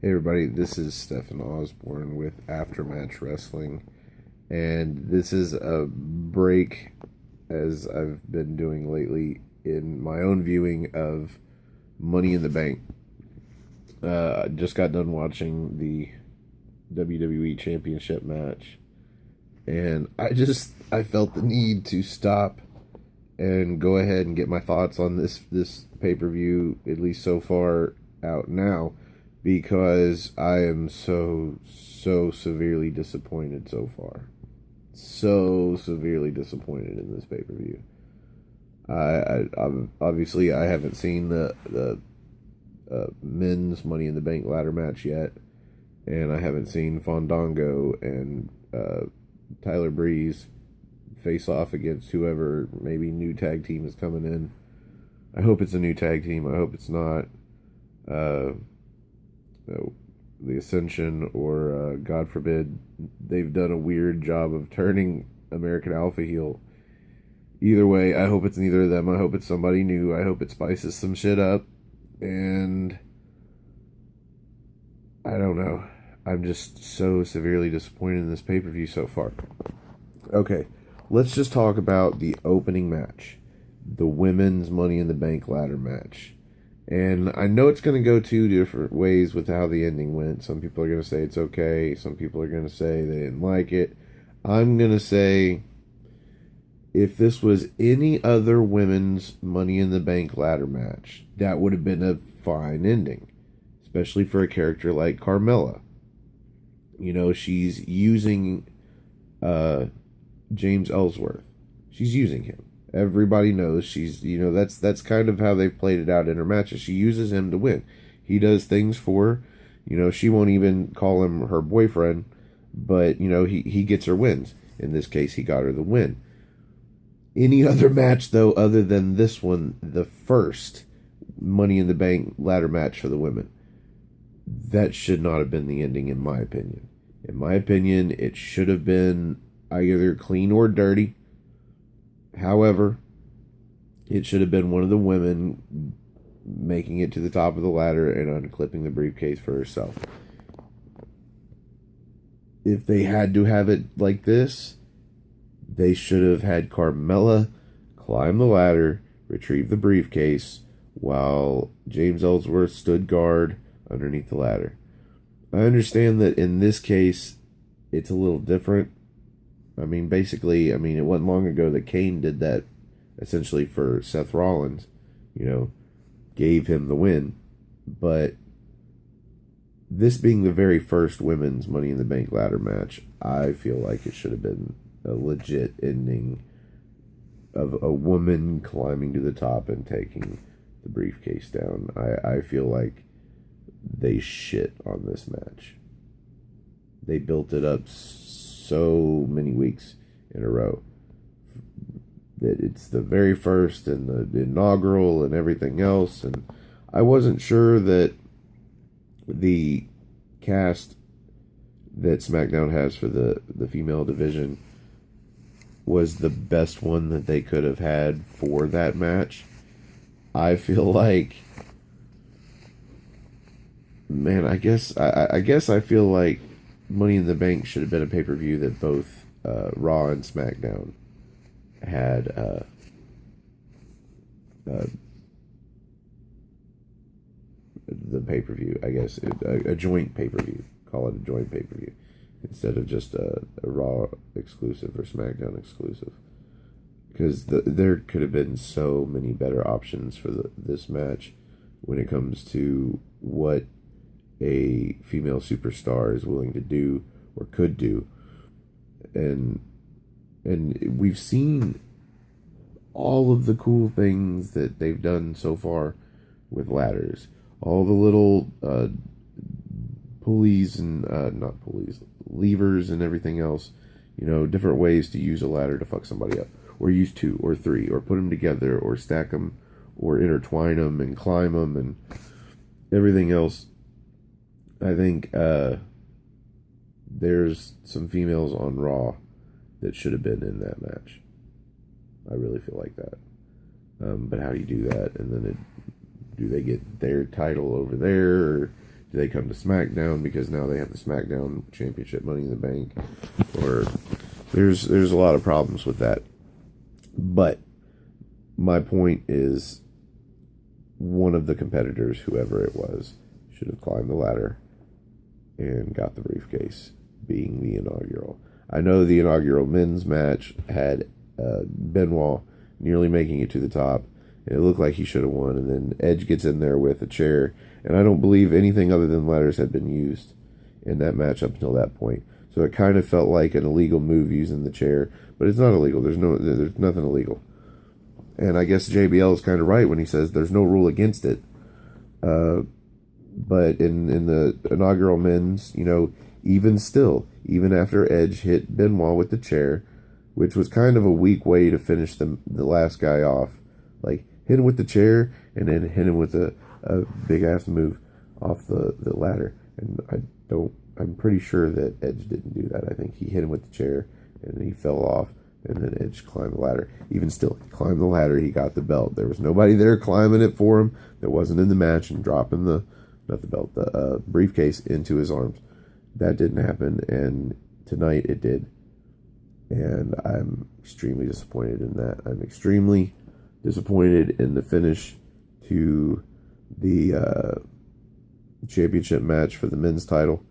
Hey everybody, this is Stephen Osborne with Aftermatch Wrestling, and this is a break as I've been doing lately in my own viewing of Money in the Bank. I just got done watching the WWE Championship match, and I felt the need to stop and go ahead and get my thoughts on this pay-per-view, at least so far, out now, because I am so severely disappointed so far. So severely disappointed in this pay-per-view. Obviously I haven't seen the men's Money in the Bank ladder match yet, and I haven't seen Fandango and Tyler Breeze face off against whoever maybe new tag team is coming in. I hope it's a new tag team. I hope it's not the Ascension or God forbid they've done a weird job of turning American Alpha heel. Either way, I hope it's neither of them. I hope it's somebody new. I hope it spices some shit up. And I don't know. I'm just so severely disappointed in this pay-per-view so far. Okay, let's just talk about the opening match, the women's Money in the Bank ladder match. And I know it's going to go two different ways with how the ending went. Some people are going to say it's okay. Some people are going to say they didn't like it. I'm going to say if this was any other women's Money in the Bank ladder match, that would have been a fine ending, especially for a character like Carmella. You know, she's using James Ellsworth. She's using him. Everybody knows she's, that's kind of how they've played it out in her matches. She uses him to win. He does things for her. She won't even call him her boyfriend, but, he gets her wins. In this case, he got her the win. Any other match, though, other than this one, the first Money in the Bank ladder match for the women, that should not have been the ending, in my opinion. In my opinion, it should have been either clean or dirty. However, it should have been one of the women making it to the top of the ladder and unclipping the briefcase for herself. If they had to have it like this, they should have had Carmella climb the ladder, retrieve the briefcase, while James Ellsworth stood guard underneath the ladder. I understand that in this case, it's a little different. Basically, it wasn't long ago that Kane did that essentially for Seth Rollins, gave him the win. But this being the very first women's Money in the Bank ladder match, I feel like it should have been a legit ending of a woman climbing to the top and taking the briefcase down. I feel like they shit on this match. They built it up so many weeks in a row that it's the very first and the inaugural and everything else, and I wasn't sure that the cast that SmackDown has for the female division was the best one that they could have had for that match. I feel like, man, I guess I feel like Money in the Bank should have been a pay-per-view that both Raw and SmackDown had the pay-per-view. I guess a joint pay-per-view. Call it a joint pay-per-view instead of just a Raw exclusive or SmackDown exclusive. Because there could have been so many better options for this match when it comes to what a female superstar is willing to do or could do. And we've seen all of the cool things that they've done so far with ladders. All the little pulleys and not pulleys, levers and everything else. Different ways to use a ladder to fuck somebody up. Or use two or three, or put them together, or stack them, or intertwine them and climb them and everything else. I think there's some females on Raw that should have been in that match. I really feel like that. But how do you do that? And then do they get their title over there? Or Do they come to SmackDown because now they have the SmackDown Championship Money in the Bank? Or there's a lot of problems with that. But my point is, one of the competitors, whoever it was, should have climbed the ladder and got the briefcase, being the inaugural. I know the inaugural men's match had Benoit nearly making it to the top, and it looked like he should have won, and then Edge gets in there with a chair, and I don't believe anything other than ladders had been used in that match up until that point. So it kind of felt like an illegal move using the chair, but it's not illegal. There's nothing illegal. And I guess JBL is kind of right when he says there's no rule against it. But in the inaugural men's, even still, even after Edge hit Benoit with the chair, which was kind of a weak way to finish the last guy off, like hit him with the chair and then hit him with a big ass move off the ladder. And I'm pretty sure that Edge didn't do that. I think he hit him with the chair and he fell off, and then Edge climbed the ladder. Even still, he climbed the ladder, he got the belt. There was nobody there climbing it for him that wasn't in the match and dropping the briefcase into his arms. That didn't happen, and tonight it did. And I'm extremely disappointed in that. I'm extremely disappointed in the finish to the championship match for the men's title.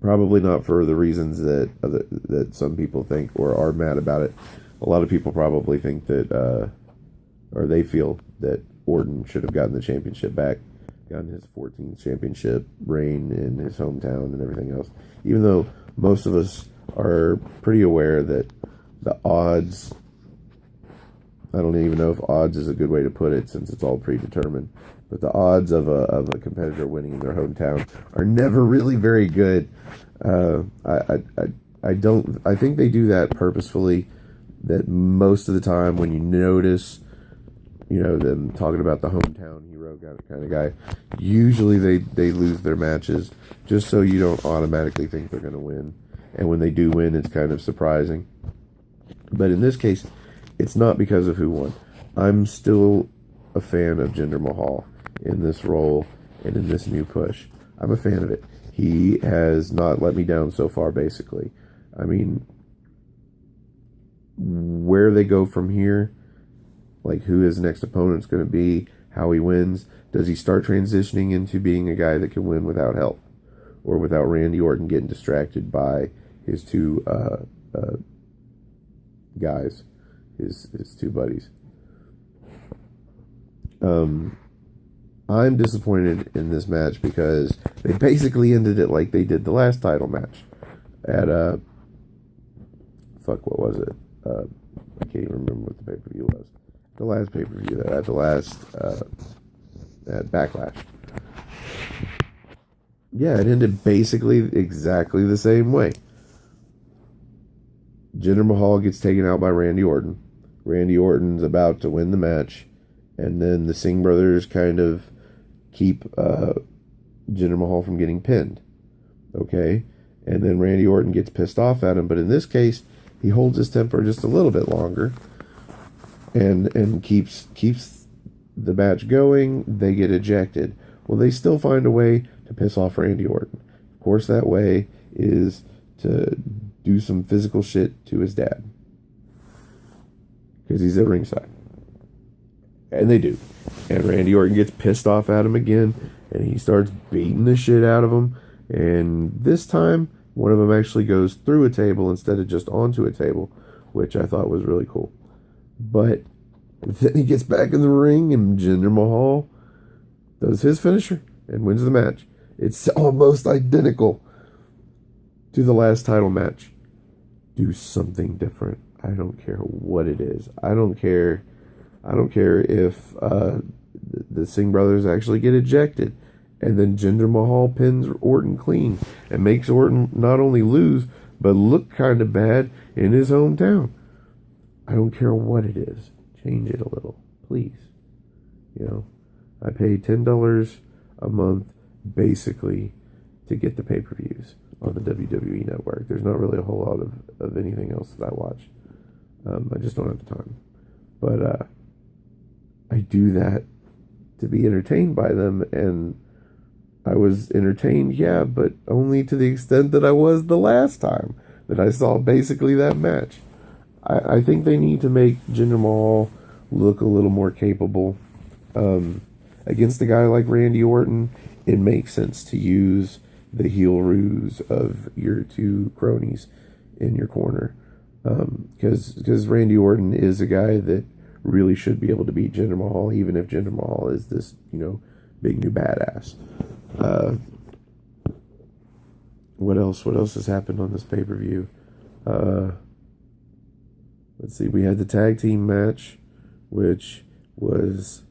Probably not for the reasons that some people think or are mad about it. A lot of people probably think that, or they feel that Orton should have gotten the championship back, gotten his 14th championship reign in his hometown and everything else. Even though most of us are pretty aware that the odds, I don't even know if odds is a good way to put it since it's all predetermined, but the odds of a competitor winning in their hometown are never really very good. I think they do that purposefully, that most of the time when you notice, them talking about the hometown hero kind of guy, usually they lose their matches just so you don't automatically think they're going to win. And when they do win, it's kind of surprising. But in this case, it's not because of who won. I'm still a fan of Jinder Mahal in this role and in this new push. I'm a fan of it. He has not let me down so far, basically. I mean, where they go from here, like who his next opponent's going to be, how he wins, does he start transitioning into being a guy that can win without help or without Randy Orton getting distracted by his two guys, his two buddies. I'm disappointed in this match because they basically ended it like they did the last title match at what was it? I can't even remember what the pay-per-view was. The last pay-per-view at the last at Backlash. Yeah, it ended basically exactly the same way. Jinder Mahal gets taken out by Randy Orton. Randy Orton's about to win the match, and then the Singh brothers kind of keep Jinder Mahal from getting pinned. Okay? And then Randy Orton gets pissed off at him, but in this case, he holds his temper just a little bit longer and keeps the match going. They get ejected. Well, they still find a way to piss off Randy Orton. Of course, that way is to do some physical shit to his dad, because he's at ringside. And they do. And Randy Orton gets pissed off at him again, and he starts beating the shit out of him. And this time, one of them actually goes through a table instead of just onto a table, which I thought was really cool. But then he gets back in the ring, and Jinder Mahal does his finisher and wins the match. It's almost identical to the last title match. Do something different. I don't care what it is. I don't care if the Singh brothers actually get ejected, and then Jinder Mahal pins Orton clean and makes Orton not only lose, but look kind of bad in his hometown. I don't care what it is. Change it a little, please. I pay $10 a month, basically, to get the pay-per-views on the WWE Network. There's not really a whole lot of anything else that I watch. I just don't have the time. But I do that to be entertained by them, and I was entertained, yeah, but only to the extent that I was the last time that I saw basically that match. I think they need to make Jinder Mahal look a little more capable. Against a guy like Randy Orton, it makes sense to use the heel ruse of your two cronies in your corner. Because Randy Orton is a guy that really should be able to beat Jinder Mahal, even if Jinder Mahal is this, big new badass. What else? What else has happened on this pay-per-view? Let's see. We had the tag team match, which was,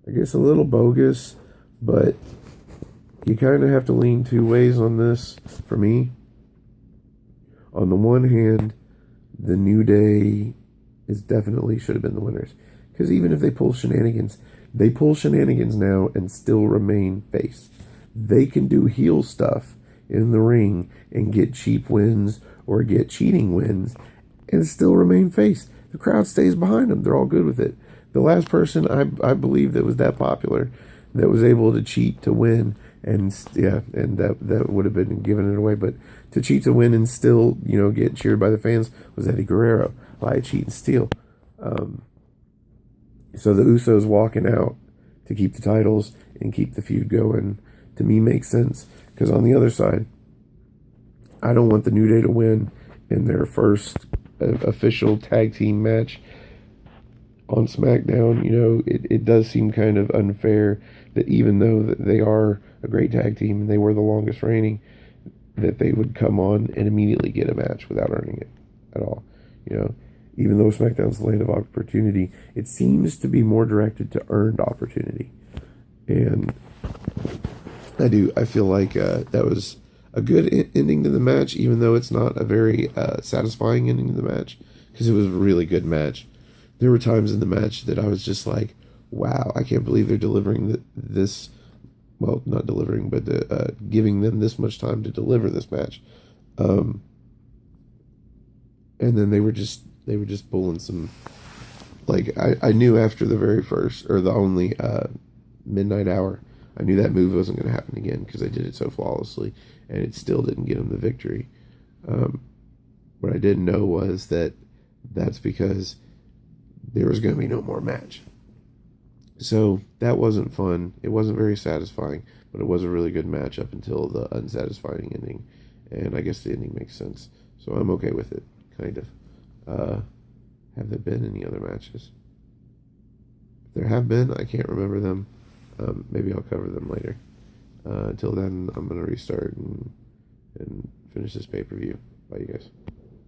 I guess, a little bogus, but you kind of have to lean two ways on this for me. On the one hand, the New Day is definitely should have been the winners. Because even if they pull shenanigans now and still remain face. They can do heel stuff in the ring and get cheap wins or get cheating wins and still remain face. The crowd stays behind them. They're all good with it. The last person I believe that was that popular that was able to cheat to win and that would have been giving it away, but to cheat to win and still get cheered by the fans was Eddie Guerrero. Lie, cheat, and steal. So the Usos walking out to keep the titles and keep the feud going, to me, makes sense. Because on the other side, I don't want the New Day to win in their first official tag team match on SmackDown. It does seem kind of unfair that even though that they are a great tag team and they were the longest reigning, that they would come on and immediately get a match without earning it at all. Even though SmackDown's the land of opportunity, it seems to be more directed to earned opportunity. And I feel like that was a good ending to the match, even though it's not a very satisfying ending to the match, because it was a really good match. There were times in the match that I was just like, wow, I can't believe they're delivering this. Well, not delivering, but giving them this much time to deliver this match. And then they were just pulling some, like, I knew after the very first, or the only midnight hour, I knew that move wasn't going to happen again because they did it so flawlessly, and it still didn't get them the victory. What I didn't know was that's because there was going to be no more match. So that wasn't fun. It wasn't very satisfying, but it was a really good match up until the unsatisfying ending, and I guess the ending makes sense. So I'm okay with it, kind of. Have there been any other matches? If there have been, I can't remember them. Maybe I'll cover them later. Until then, I'm going to restart and finish this pay-per-view. Bye, you guys.